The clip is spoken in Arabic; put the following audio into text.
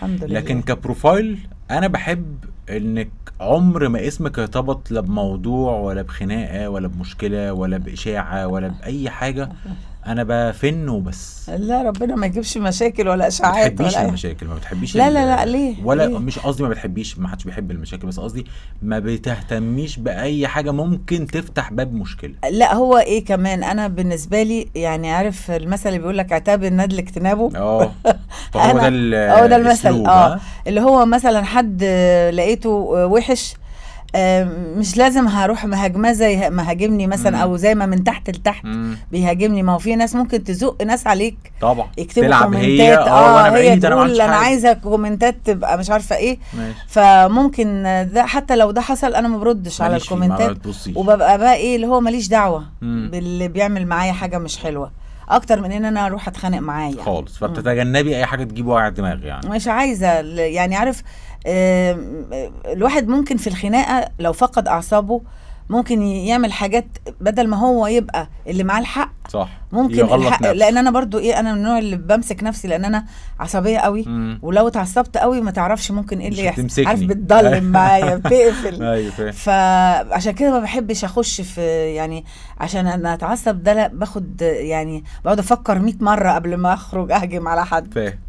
الحمد لله. لكن كبروفايل انا بحب انك عمر ما اسمك يرتبط لا بموضوع ولا بخناقه ولا بمشكله ولا باشاعه ولا باي حاجه. انا بفن وبس. لا ربنا ما يجيبش مشاكل ولا ما اشاعات بتحبيش ولا المشاكل، ما بتحبيش لا لا لا، ليه ولا ليه؟ مش قصدي ما بتحبيش، ما حدش بيحب المشاكل، بس قصدي ما بتهتميش باي حاجه ممكن تفتح باب مشكله. لا هو ايه كمان، انا بالنسبه لي يعني عارف المثل اللي بيقول لك عتاب الندل اجتنابه. فهو ده ده المثل. الاسلوب. اللي هو مثلا حد لقيته وحش، مش لازم هروح مهاجماه زي ما هاجمني مثلا، او زي ما من تحت لتحت بيهاجمني. ما هو في ناس ممكن تزق ناس عليك طبعا، يكتبوا تلعب كومنتات. وانا هي بعيد، انا ما تقول عملتش انا حاجه. عايزه كومنتات تبقى مش عارفه ايه. ماشي. فممكن ده حتى لو ده حصل انا ما بردش على ماليش فيه، ما الكومنتات، بتبصيش. وببقى بقى ايه اللي هو ماليش دعوه باللي بيعمل معايا حاجه مش حلوه، اكتر من ان انا اروح اتخانق معاه يعني. خالص. فبتتجنبي اي حاجه تجيب وجع دماغ يعني. مش عايزه يعني عارف. الواحد ممكن في الخناقه لو فقد اعصابه ممكن يعمل حاجات بدل ما هو يبقى اللي معاه الحق. صح. ممكن الحق، لان انا برضو ايه، انا من النوع اللي بمسك نفسي لان انا عصبيه قوي. ولو اتعصبت قوي ما تعرفش ممكن ايه اللي يحصل، عارف بتضلم معايا بتقفل. ايوه. فعشان كده ما بحبش اخش في يعني، عشان انا اتعصب ده لا باخد يعني بقعد افكر 100 مره قبل ما اخرج اهجم على حد.